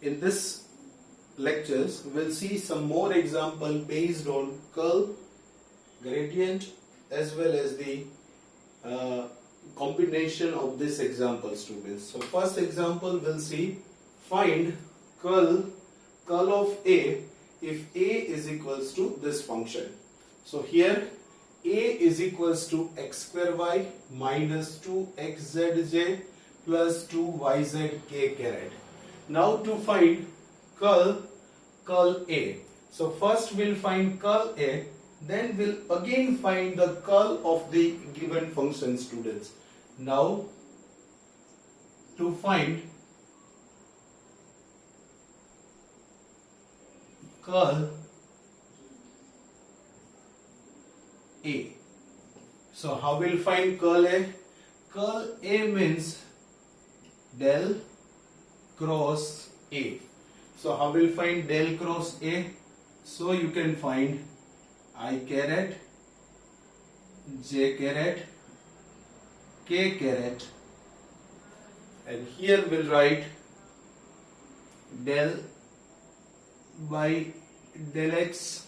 in this lectures we'll see some more example based on curl, gradient as well as the combination of this example, students. So first example we'll see, find curl of A if A is equals to this function. So here A is equals to x square y minus 2xzj plus 2yzk caret. Now to find curl A. So first we'll find curl A, then we'll again find the curl of the given function, students. Now to find curl A. So how we'll find curl A? Curl A means del cross A. So how we'll find del cross A? So you can find I caret, j caret, k caret, and here we'll write del by del x,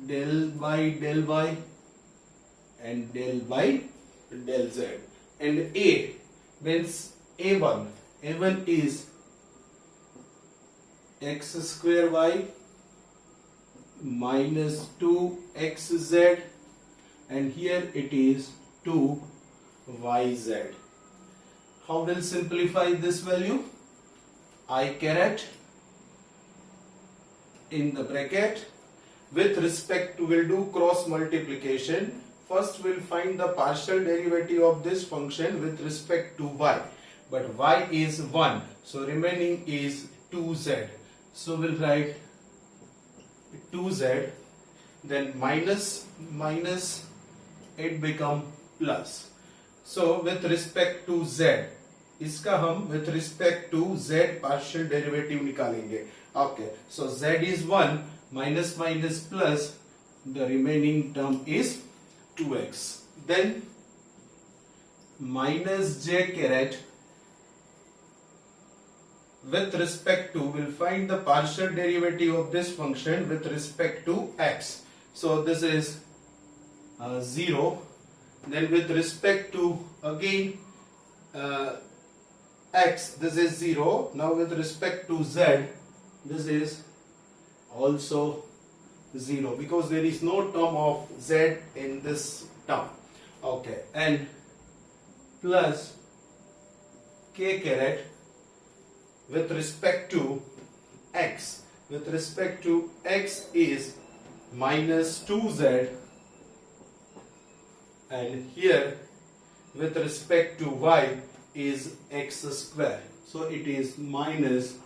del by del y, and del by del z. And A means A1. A1 is x square y minus 2xz, and here it is 2yz. How will simplify this value? I caret in the bracket, with respect to, we'll do cross multiplication. First we'll find the partial derivative of this function with respect to y, but y is 1, so remaining is 2z. So we'll write 2z, then minus it become plus. So with respect to z, इसका हम with respect to z partial derivative निकालेंगे. Okay, so z is 1, minus minus plus, the remaining term is 2x. Then minus j caret, with respect to, we'll find the partial derivative of this function with respect to x. So this is 0. Then with respect to again x, this is 0. Now with respect to z, this is also 0 because there is no term of z in this term. Okay, and plus k caret with respect to x. With respect to x is minus 2z, and here with respect to y is x square. So it is minus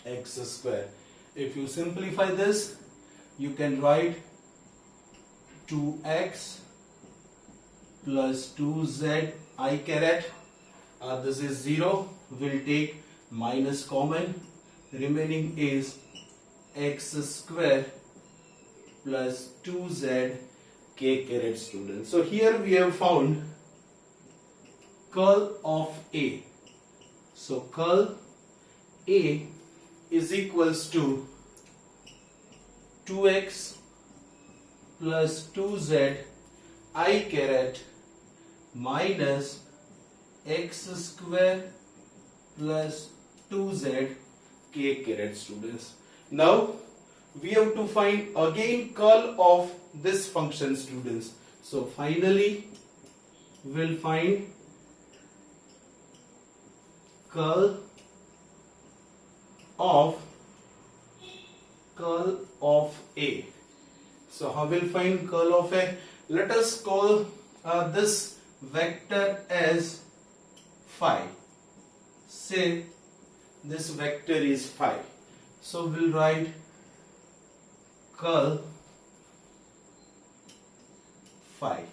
x square. If you simplify this, you can write 2x plus 2z I caret. This is 0. We'll take minus common. Remaining is x square plus 2z k caret, students. So here we have found curl of A. So curl A is equals to 2x plus 2z I caret minus x square plus 2z k caret, students. Now we have to find again curl of this function, students. So finally we'll find curl of A. So how we'll find curl of A? Let us call this vector as phi. Say this vector is phi. So we'll write curl phi.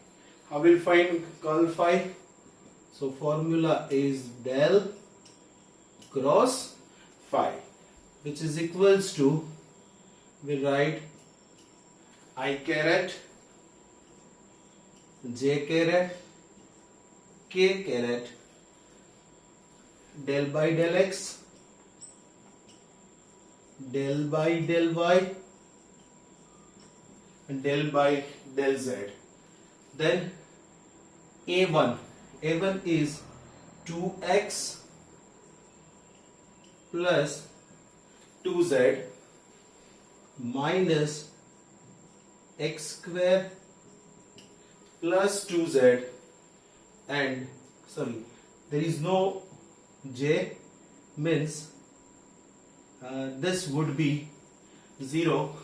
How we'll find curl phi? So formula is del cross phi, which is equals to, we write I caret, j caret, k caret, del by del x del by del y and del by del z. Then a1 is 2x plus 2z minus x square plus 2z, and there is no j, means this would be 0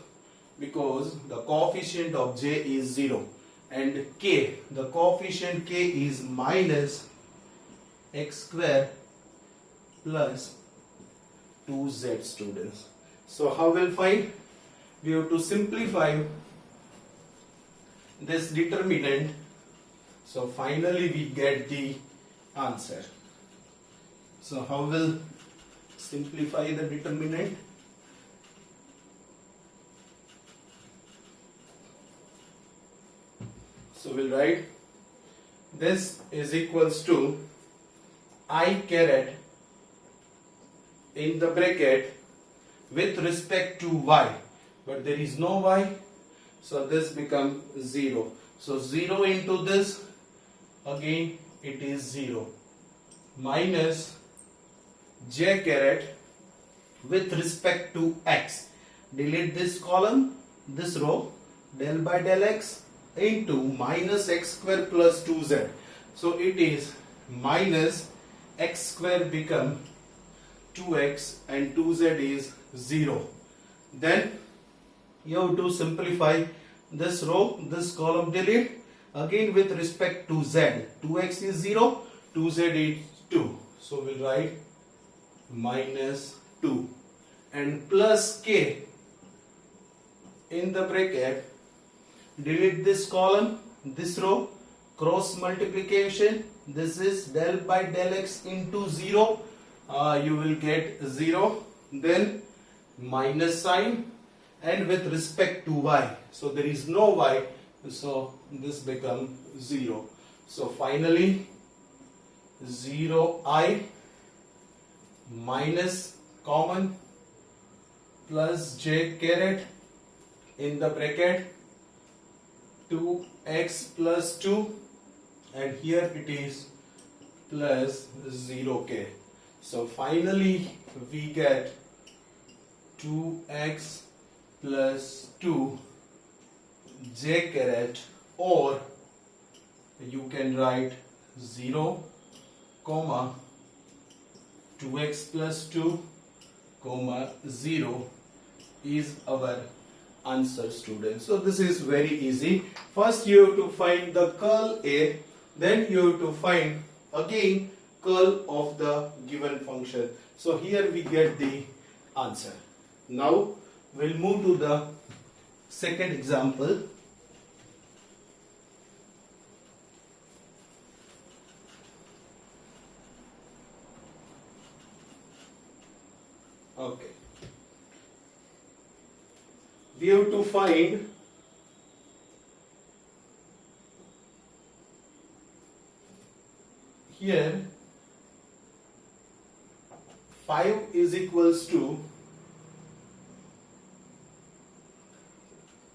because the coefficient of j is 0, and k, the coefficient k is minus x square plus 2z, students. So how we'll find? We have to simplify this determinant. So finally we get the answer. So how will simplify the determinant? So we'll write this is equals to I caret in the bracket with respect to y, but there is no y, so this becomes 0. So 0 into this, again it is 0, minus j caret with respect to x. Delete this column, this row, del by del x into minus x square plus 2z. So it is minus x square become 2x and 2z is 0. Then you have to simplify this row, this column delete. Again with respect to z, 2x is 0, 2z is 2. So we'll write minus 2 and plus k in the bracket. Delete this column, this row, cross multiplication. This is del by del x into 0. You will get 0. Then minus sign and with respect to y. So there is no y. So this becomes 0. So finally 0i minus common plus j caret in the bracket 2x plus 2, and here it is plus 0k. So finally we get 2x plus 2 j caret, or you can write 0 comma 2x plus 2 comma 0 is our answer, students. So this is very easy. First you have to find the curl A, then you have to find again curl of the given function. So here we get the answer. Now we'll move to the second example. Okay. We have to find here 5 is equals to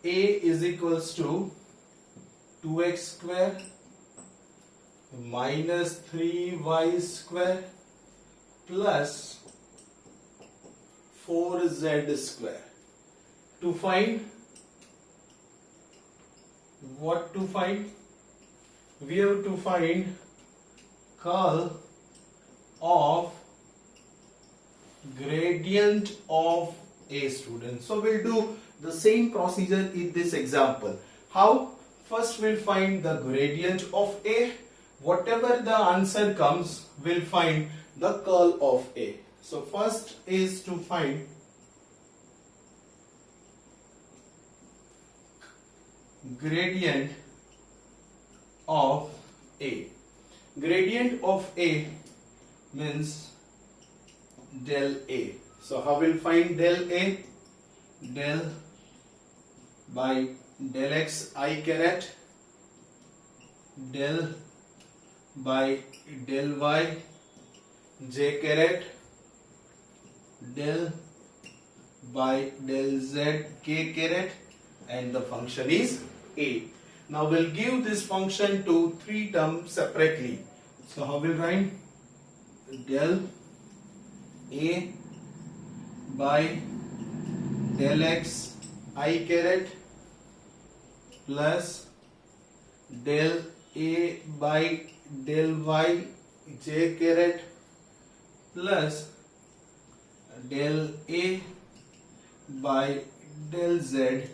A is equals to 2x square minus 3y square plus 4z square. To find what to find? We have to find curl of gradient of A, student. So we'll do the same procedure in this example. How? First we'll find the gradient of A. Whatever the answer comes, we'll find the curl of A. So first is to find gradient of A. Gradient of A means del A. So how will find del A? Del by del x I caret, del by del y j caret, del by del z k caret, and the function is a. Now we'll give this function to three terms separately. So how will write? Del a by del x I caret plus del a by del y j caret plus del a by del z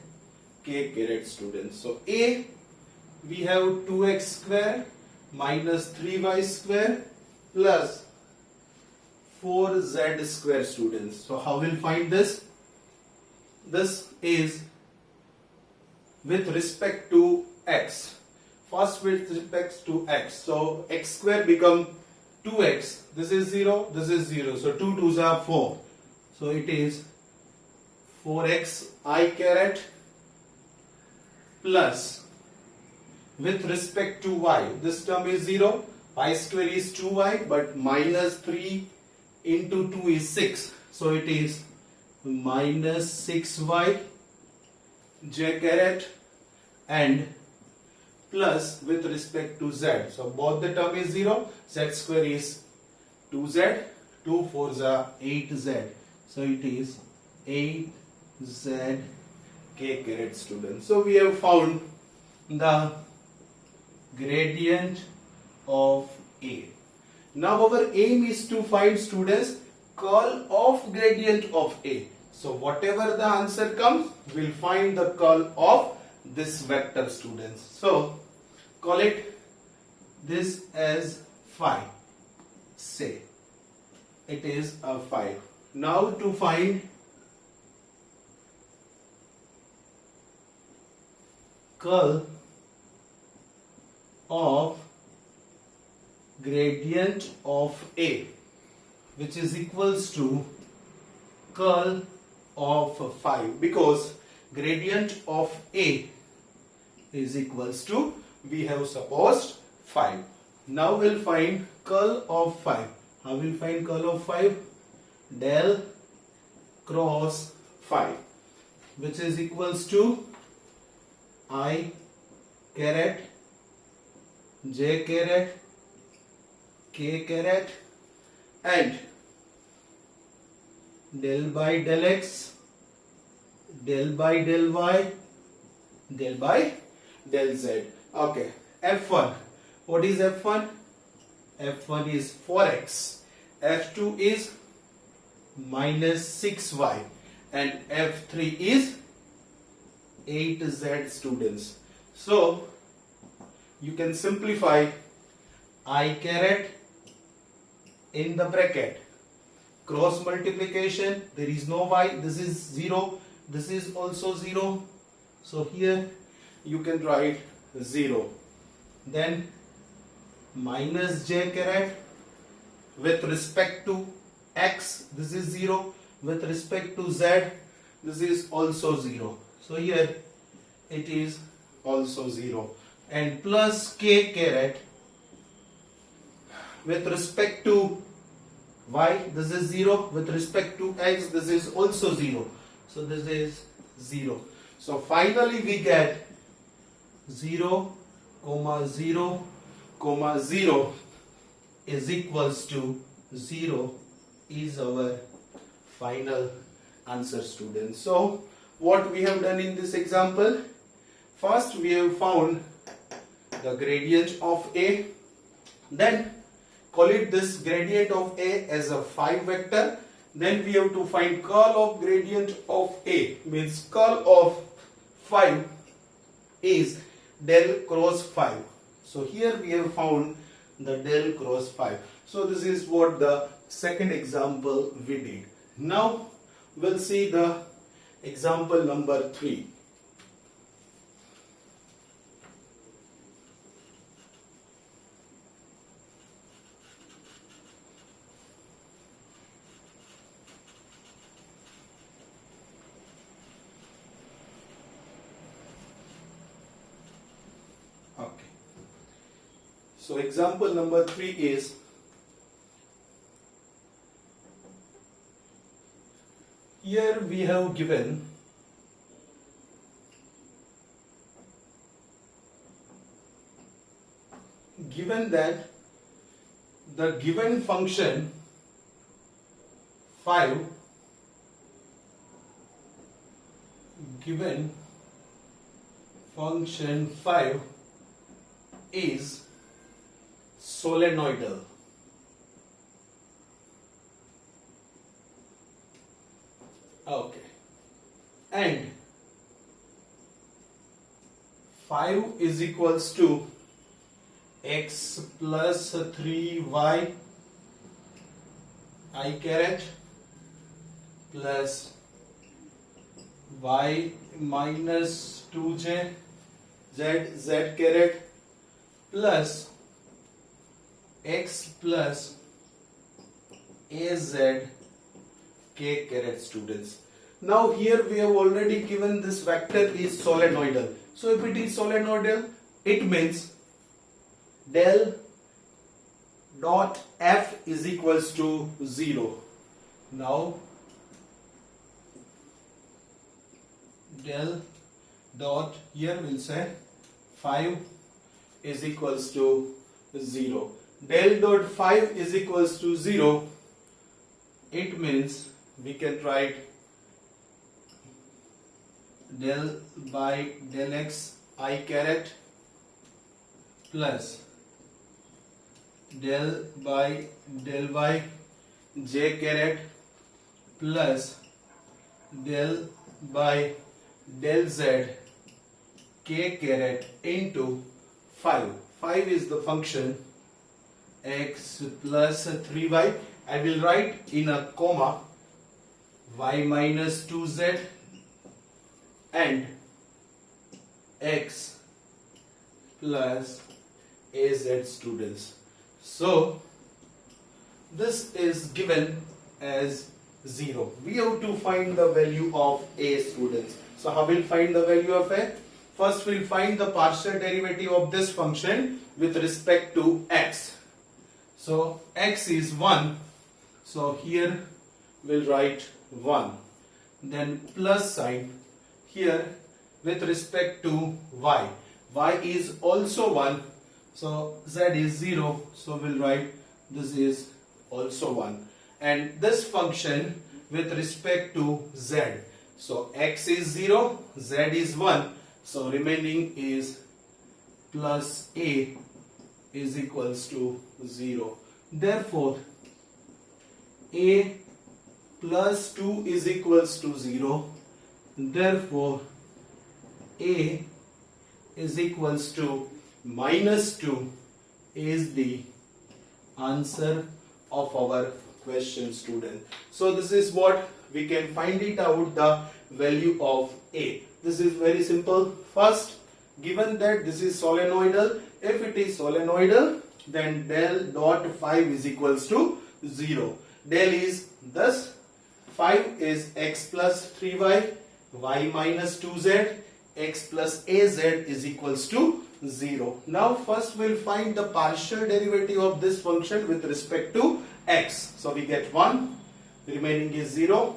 k caret, students. So a, we have 2x square minus 3y square plus 4z square, students. So how we'll find this? This is with respect to x. First with respect to x. So x square become 2x. This is 0, this is 0. So 2 2s are 4. So it is 4x I caret plus with respect to y. This term is 0. Y square is 2y, but minus 3 into 2 is 6. So it is minus 6y j caret and plus with respect to z. So both the term is 0. Z square is 2z. 2 4s are 8z. So it is 8z k caret, students. So we have found the gradient of A. Now our aim is to find, students, curl of gradient of A. So whatever the answer comes, we'll find the curl of this vector, students. So call it this as phi. Say it is a phi. Now to find curl of gradient of A, which is equals to curl of phi, because gradient of A is equals to, we have supposed, phi. Now we'll find curl of phi. How will find curl of phi? Del cross phi, which is equals to I caret j caret k caret and del by del x, del by del y, del by del z. Okay. F1. What is F1? F1 is 4x. F2 is minus 6y. And F3 is 8z, students. So you can simplify I caret in the bracket. Cross multiplication, there is no y, this is 0, this is also 0. So here you can write 0. Then minus j caret with respect to x, this is 0. With respect to z, this is also 0. So here it is also 0. And plus k caret with respect to y, this is 0. With respect to x, this is also 0. So this is 0. So finally we get 0, 0, 0 is equals to 0 is our final answer, students. So what we have done in this example, first we have found the gradient of A, then call it this gradient of A as a phi vector. Then we have to find curl of gradient of A, means curl of phi is del cross phi. So here we have found the del cross phi. So this is what the second example we did. Now we'll see the example number 3. Okay. So example number 3 is, here we have given that the given function 5 is solenoidal. Okay, and 5 is equals to x plus 3y I caret plus y minus 2j z caret plus x plus az k caret, students. Now here we have already given this vector is solenoidal. So if it is solenoidal, it means del dot f is equals to 0. Now del dot, here we'll say 5 is equals to 0. Del dot 5 is equals to 0. It means we can write del by del x I caret plus del by del y j caret plus del by del z k caret into 5. 5 is the function x plus 3y. I will write in a comma y minus 2z and x plus az, students. So this is given as 0. We have to find the value of a, students. So how will find the value of a? First we'll find the partial derivative of this function with respect to x. So x is 1. So here we'll write 1. Then plus sign here with respect to y. Y is also 1. So z is 0. So we'll write this is also 1. And this function with respect to z. So x is 0, z is 1. So remaining is plus a is equals to 0. Therefore a plus 2 is equals to 0. Therefore a is equals to minus 2 is the answer of our question, student. So this is what we can find it out, the value of a. This is very simple. First, given that this is solenoidal, if it is solenoidal, then del dot 5 is equals to 0. Del is thus 5 is x plus 3y, y minus 2z, x plus az is equals to 0. Now first we'll find the partial derivative of this function with respect to x. So we get 1, remaining is 0.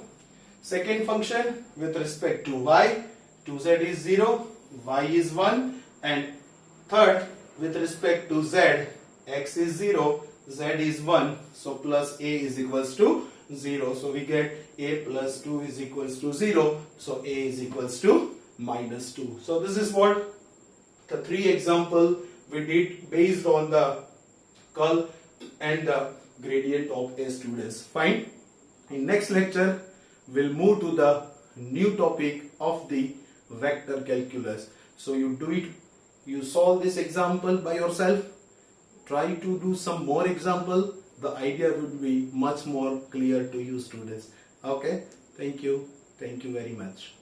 Second function with respect to y, 2z is 0, y is 1, and third with respect to z, x is 0, z is 1, so plus a is equals to 0. So we get a plus 2 is equals to 0, so a is equals to minus 2. So this is what the 3 example we did based on the curl and the gradient of a, students. Fine. In next lecture we'll move to the new topic of the vector calculus. So you solve this example by yourself. Try to do some more example. The idea would be much more clear to you, students. Okay, thank you very much.